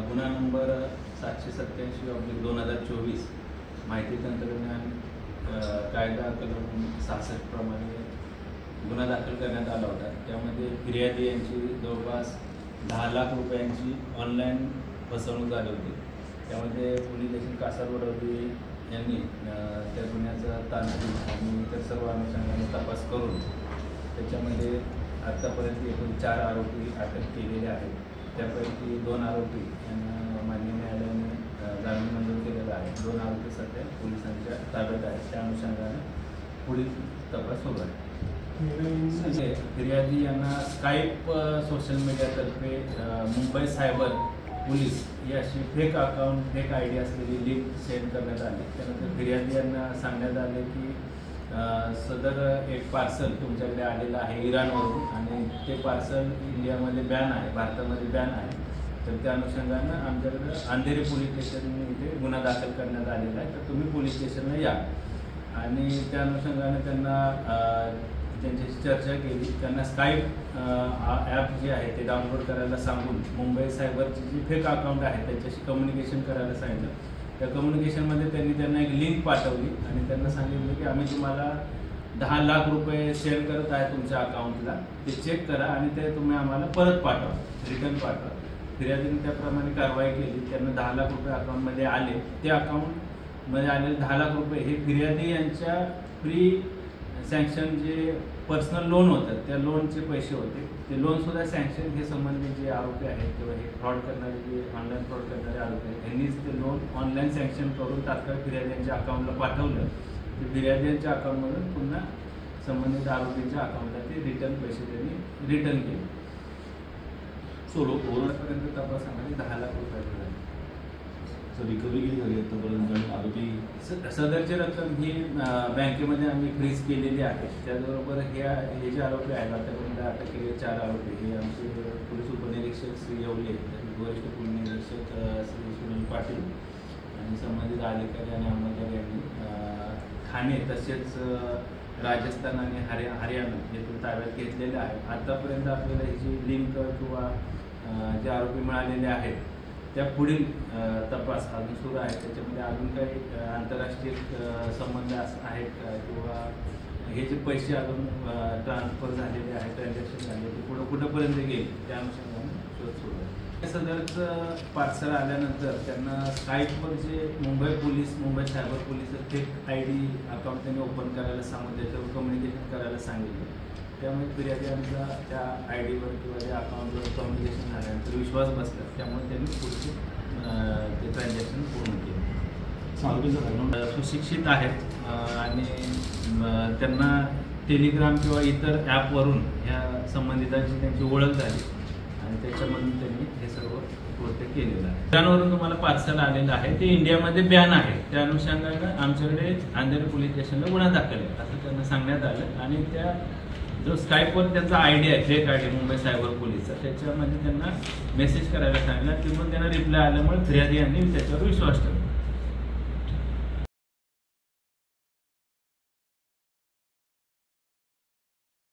गुन्हा नंबर 787/2024 माहिती तंत्रज्ञान कायदा कलम 66 प्रमाणे गुन्हा दाखल करण्यात आला होता। त्यामध्ये फिर्यादी यांची जवळपास 10 लाख रुपयांची ऑनलाईन फसवणूक झाली होती। त्यामध्ये पोलीस स्टेशन कासारवडवली यांनी त्या गुन्ह्याचा तांत्रिक आणि इतर सर्व अनुषंगाने तपास करून त्याच्यामध्ये आत्तापर्यंत एकूण 4 आरोपी अटक केलेले आहेत। त्यापैकी 2 आरोपी यांना मान्य न्यायालयाने जामीन मंजूर केलेला आहे। 2 आरोपी सध्या पोलिसांच्या ताब्यात आहेत। त्या अनुषंगाने पुढील तपास सुरू आहे। फिर्यादी यांना स्काईप सोशल मीडियातर्फे मुंबई सायबर पोलीस ही अशी फेक अकाउंट फेक आयडी असलेली लिंक सेंड करण्यात आली। त्यानंतर फिर्यादी यांना सांगण्यात आले की सदर एक पार्सल तुमच्याकडे आलेलं आहे इराणवरून आणि ते पार्सल इंडियामध्ये बॅन आहे, भारतामध्ये बॅन आहे। तर त्या अनुषंगानं आमच्याकडे अंधेरी पोलीस स्टेशनमध्ये गुन्हा दाखल करण्यात आलेला आहे। तर तुम्ही पोलीस स्टेशनला या आणि त्या अनुषंगाने त्यांना त्यांच्याशी चर्चा केली। त्यांना स्काईप ॲप जे आहे ते डाउनलोड करायला सांगून मुंबई सायबरची जी फेक अकाउंट आहे त्याच्याशी कम्युनिकेशन करायला सांगितलं। त्या कम्युनिकेशनमध्ये त्यांना एक लिंक पाठवली आणि त्यांना सांगितलं की आम्ही तुम्हाला 10 लाख रुपये सेंड करत आहे तुमच्या अकाउंटला, ते चेक करा आणि ते तुम्ही आम्हाला परत पाठवा, रिटर्न पाठवा। फिर्यादीने त्याप्रमाणे कारवाई केली। त्यांना 10 लाख रुपये अकाउंटमध्ये आले। ते अकाउंटमध्ये आलेले 10 लाख रुपये हे फिर्यादी यांच्या प्री सँक्शन जे पर्सनल लोन होतं त्या लोनचे पैसे होते। ते लोनसुद्धा सँक्शन हे संबंधित जे आरोपी आहेत किंवा हे फ्रॉड करणारे जे ऑनलाईन फ्रॉड करणारे आरोपी आहेत यांनीच ते लोन ऑनलाईन सँक्शन करून तात्काळ फिर्याद्यांच्या अकाउंटला पाठवलं। ते फिर्याद्यांच्या अकाउंटमधून पुन्हा संबंधित आरोपींच्या अकाउंटला ते रिटर्न पैसे त्यांनी रिटर्न केले। सोलो ओव्हरपर्यंत तपासामध्ये 10 लाख रुपये झाले। रिकव्हरी केली झाली आतापर्यंत आरोपी सदरची रक्कम ही बँकेमध्ये आम्ही फ्रीज केलेली आहे। त्याचबरोबर हे जे आरोपी आहेत आतापर्यंत अटक केलेले 4 आरोपी हे आमचे पोलीस उपनिरीक्षक श्री येवले, वरिष्ठ पोलीस निरीक्षक श्री सुनील पाटील आणि संबंधित अधिकारी आणि अंमलदार यांनी ठाणे तसेच राजस्थान आणि हरियाणा येथून ताब्यात घेतलेले आहेत। आतापर्यंत आपल्याला ही जी लिंक किंवा जे आरोपी मिळालेले आहेत त्या पुढील तपास अजून सुरू आहे। त्याच्यामध्ये अजून काही आंतरराष्ट्रीय संबंध आहेत का किंवा हे जे पैसे अजून ट्रान्सफर झालेले आहेत, ट्रान्झॅक्शन झाले ते कुठंपर्यंत गेले त्या अनुषंगाने शोध सुरू आहे। सदरचं पार्सल आल्यानंतर त्यांना स्काईपवर जे Mumbai cyber police fake ID account त्यांनी ओपन करायला सांगून त्याच्यावर कम्युनिकेशन करायला सांगितलं। त्यामुळे फिर्याद्यांचा त्या आयडीवर किंवा त्या अकाउंटवर कम्युनिकेशन झाल्यानंतर विश्वास बसला। त्यामुळे त्यांनी पुढचे ते ट्रान्झॅक्शन पूर्ण केले। सुशिक्षित आहेत आणि त्यांना टेलिग्राम किंवा इतर ॲपवरून ह्या संबंधितांची त्यांची ओळख झाली आणि त्याच्यामधून त्यांनी हे सर्व कृत्य केलेलं आहे। इराणवरून तुम्हाला पार्सल आलेलं आहे, ते इंडियामध्ये बॅन आहे। त्या अनुषंगानं आमच्याकडे अंधेरी पोलीस स्टेशनला गुन्हा दाखल आहे असं त्यांना सांगण्यात आलं आणि त्या जो स्काईपवर त्यांचा ID आहे फेक ID मुंबई सायबर पोलीसचा त्याच्यामध्ये त्यांना मेसेज करायला सांगितलं। तिथून त्यांना रिप्लाय आल्यामुळे फिर्यादी यांनी त्याच्यावर विश्वास ठेवला।